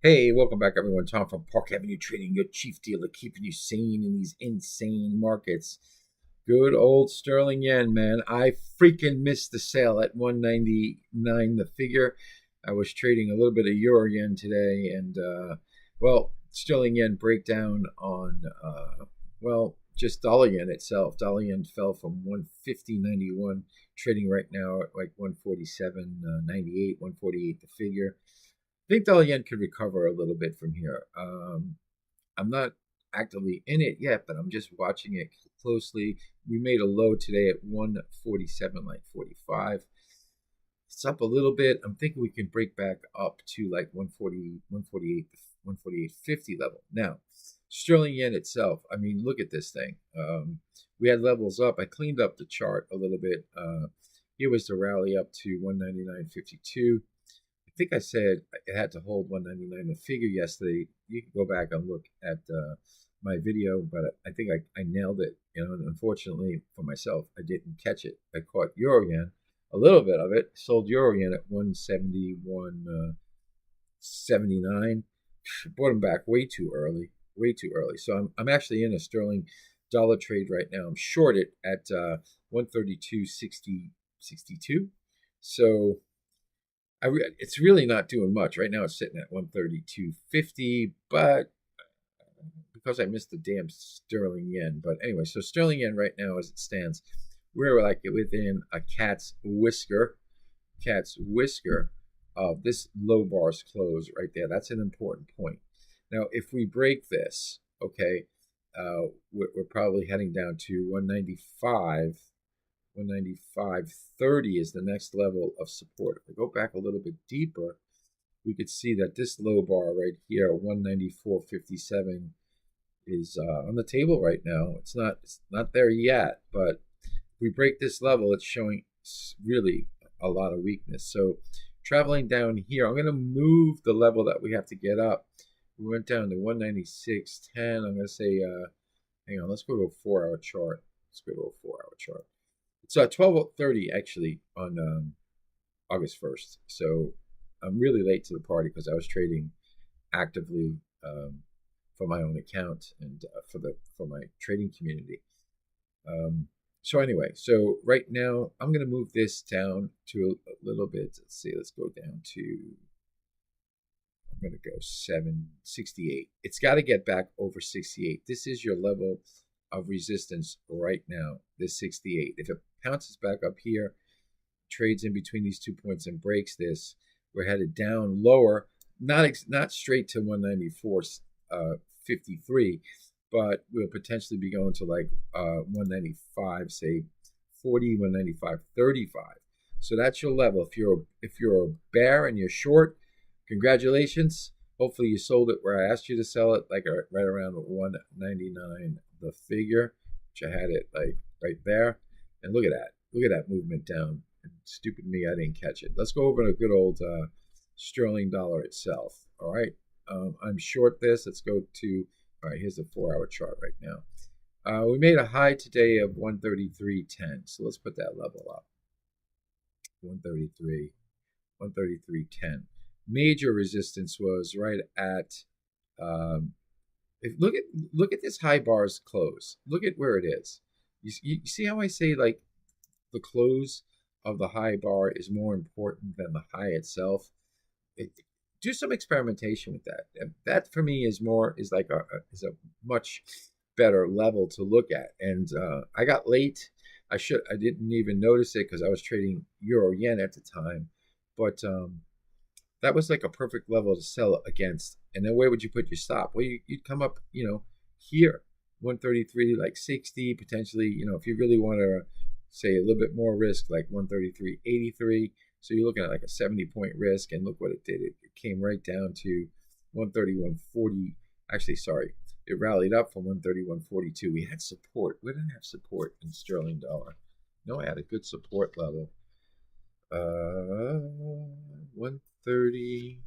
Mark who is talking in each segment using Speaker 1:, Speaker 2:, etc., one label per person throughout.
Speaker 1: Hey, welcome back, everyone. Tom from Park Avenue Trading, your chief dealer, keeping you sane in these insane markets. Good old sterling yen, man. I freaking missed the sale at 199 the figure. I was trading a little bit of euro yen today, and well, sterling yen breakdown on just dollar yen itself. Dollar yen fell from 150.91, trading right now at like 147.98, 148 the figure. I think dollar yen could recover a little bit from here. I'm not actively in it yet, but I'm just watching it closely. We made a low today at 147, like 45. It's up a little bit. I'm thinking we can break back up to like 140, 148, 148.50 level. Now, sterling yen itself, I mean, look at this thing. We had levels up. I cleaned up the chart a little bit. Here was the rally up to 199.52. I think I said it had to hold 199 the figure yesterday. You can go back and look at my video, but I think I nailed it. And unfortunately for myself, I didn't catch it. I caught euro yen, a little bit of it. Sold euro yen at 171.79. Bought them back way too early, way too early. So I'm actually in a sterling dollar trade right now. I'm shorted at 132.62. So it's really not doing much. Right now it's sitting at 132.50, but because I missed the damn sterling yen. But anyway, so sterling yen right now as it stands, we're like within a cat's whisker of this low bar's close right there. That's an important point. Now, if we break this, okay, we're probably heading down to 195. 195.30 is the next level of support. If we go back a little bit deeper, we could see that this low bar right here, 194.57, is on the table right now. It's not there yet, but if we break this level, it's showing really a lot of weakness. So traveling down here, I'm going to move the level that we have to get up. We went down to 196.10. I'm going to say, hang on, let's go to a 4-hour chart. Let's go to a 4-hour chart. It's 12:30 actually on August 1st. So I'm really late to the party because I was trading actively for my own account and for my trading community. So anyway, so right now I'm going to move this down to a little bit. Let's see. Let's go down to. I'm going to go 768. It's got to get back over 68. This is your level of resistance right now, this 68. If it bounces back up here, trades in between these 2 points and breaks this, we're headed down lower, not straight to 194.53, but we'll potentially be going to like 195, say 40, 195.35. So that's your level. If you're a bear and you're short, congratulations. Hopefully you sold it where I asked you to sell it, like right around 199 the figure, which I had it like right there. And look at that. Look at that movement down. And stupid me, I didn't catch it. Let's go over to good old sterling dollar itself. All right. I'm short this. Let's go to, all right, here's the 4-hour chart right now. We made a high today of 133.10. So let's put that level up. 133.10. Major resistance was right at look at this high bar's close. Look at where it is. You see how I say like the close of the high bar is more important than the high itself? Do some experimentation with that. That for me is like a much better level to look at. And I got late. I didn't even notice it because I was trading euro yen at the time, but that was like a perfect level to sell against. And then where would you put your stop? Well, you'd come up, here, 133, like 60, potentially, if you really want to say a little bit more risk, like 133.83. So you're looking at like a 70-point risk, and look what it did. It came right down to 131.40. Actually, sorry, it rallied up from 131.42. We had support. We didn't have support in sterling dollar. No, I had a good support level. 130,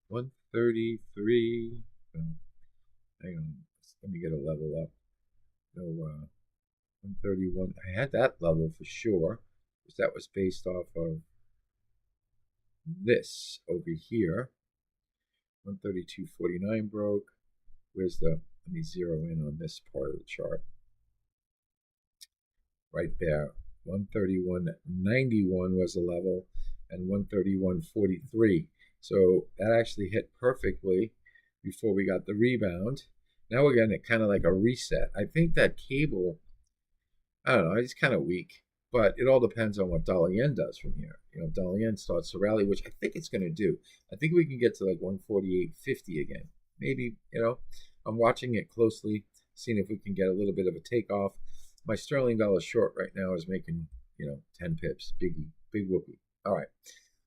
Speaker 1: 133. Hang on, let me get a level up. No, 131. I had that level for sure, because that was based off of this over here. 132.49 broke. Where's the, let me zero in on this part of the chart. Right there. 131.91 was the level, and 131.43. So that actually hit perfectly before we got the rebound. Now we're getting kind of like a reset. I think that cable, I don't know, it's kind of weak, but it all depends on what dollar yen does from here. You know, dollar yen starts to rally, which I think it's going to do. I think we can get to like 148.50 again. Maybe, you know, I'm watching it closely, seeing if we can get a little bit of a takeoff. My sterling dollar short right now is making, you know, 10 pips. Big whoopee. All right.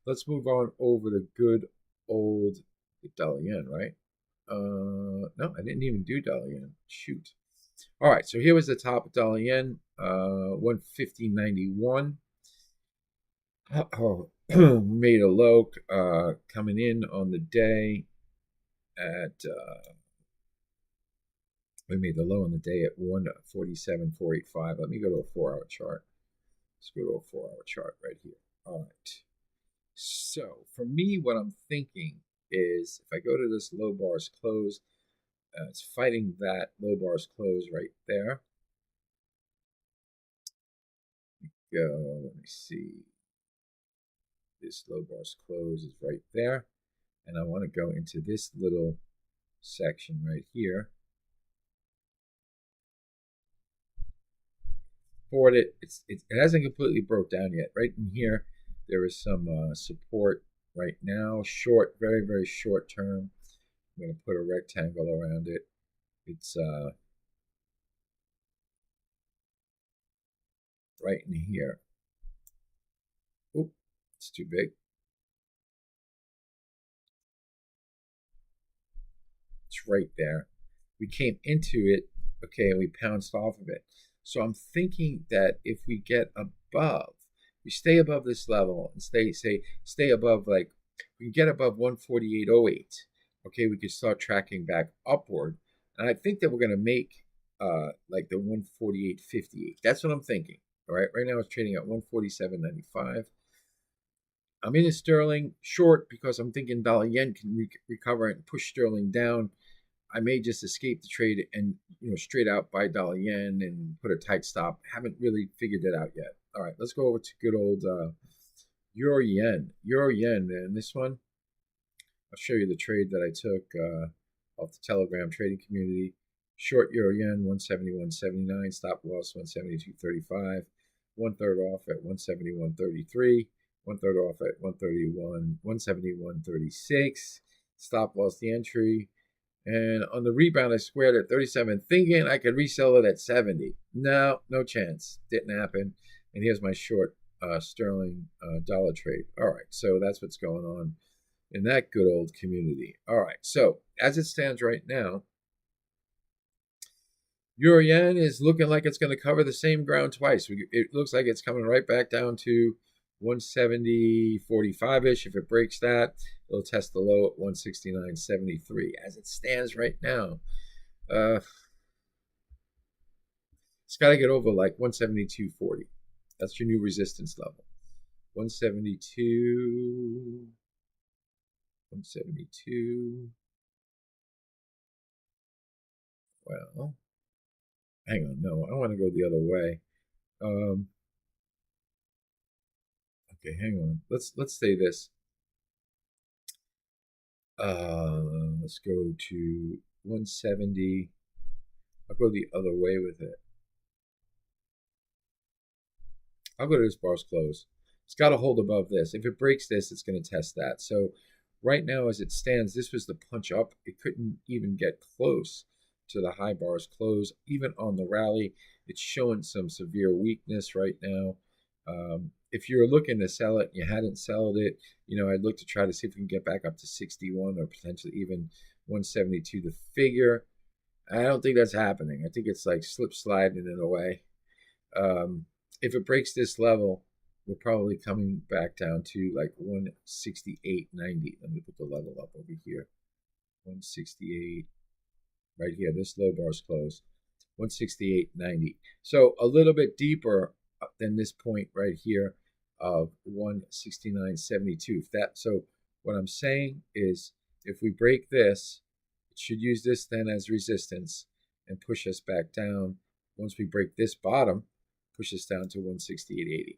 Speaker 1: Let's move on over the good old dollar yen, right? No, I didn't even do dollar yen. Shoot. All right. So here was the top of dollar yen, 150.91. Made a low coming in on the day at we made the low on the day at 147.485. Let me go to a 4-hour chart. Let's go to a 4-hour chart right here. All right. So for me, what I'm thinking is if I go to this low bars close, it's fighting that low bars close right there. Let me see. This low bars close is right there. And I want to go into this little section right here. Support it. It hasn't completely broke down yet. Right in here, there is some support right now. Short, very, very short term. I'm going to put a rectangle around it. It's right in here. Oop, it's too big. It's right there. We came into it, okay, and we pounced off of it. So I'm thinking that if we get above, we stay above this level and stay above, like we get above 148.08, okay, we could start tracking back upward. And I think that we're going to make like the 148.58. That's what I'm thinking. All right, right now it's trading at 147.95. I'm in a sterling short because I'm thinking dollar yen can recover and push sterling down. I may just escape the trade and, you know, straight out buy dollar yen and put a tight stop. Haven't really figured it out yet. All right, let's go over to good old euro yen. Euro yen, man. This one, I'll show you the trade that I took off the Telegram trading community. Short euro yen, 171.79. Stop loss, 172.35. 1/3 off at 171.33. 1/3 off at 171.36. Stop loss the entry. And on the rebound, I squared at 37, thinking I could resell it at 70. No chance. Didn't happen. And here's my short sterling dollar trade. All right, so that's what's going on in that good old community. All right, so as it stands right now, euro yen is looking like it's going to cover the same ground twice. It looks like it's coming right back down to 170.45-ish. If it breaks that, it'll test the low at 169.73. As it stands right now, it's got to get over like 172.40. That's your new resistance level. 172. Well, hang on. No, I want to go the other way. Okay, hang on. Let's say this. Let's go to 170. I'll go the other way with it. I'll go to this bar's close. It's got to hold above this. If it breaks this, it's going to test that. So right now, as it stands, this was the punch up. It couldn't even get close to the high bar's close. Even on the rally, it's showing some severe weakness right now. If you're looking to sell it and you hadn't sold it, you know, I'd look to try to see if we can get back up to 61 or potentially even 172 the figure. I don't think that's happening. I think it's like slip sliding in a way. If it breaks this level, we're probably coming back down to like 168.90. Let me put the level up over here. 168, right here. This low bar's closed. 168.90. So a little bit deeper than this point right here of 169.72. So what I'm saying is if we break this, it should use this then as resistance and push us back down. Once we break this bottom, push us down to 168.80.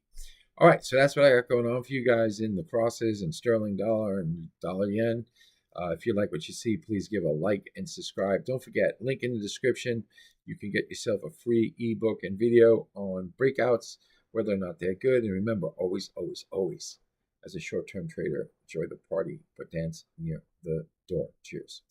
Speaker 1: All right, so that's what I got going on for you guys in the crosses and sterling dollar and dollar yen. If you like what you see, please give a like and subscribe. Don't forget, link in the description. You can get yourself a free ebook and video on breakouts, whether or not they're good. And remember, always, always, always, as a short-term trader, enjoy the party, but dance near the door. Cheers.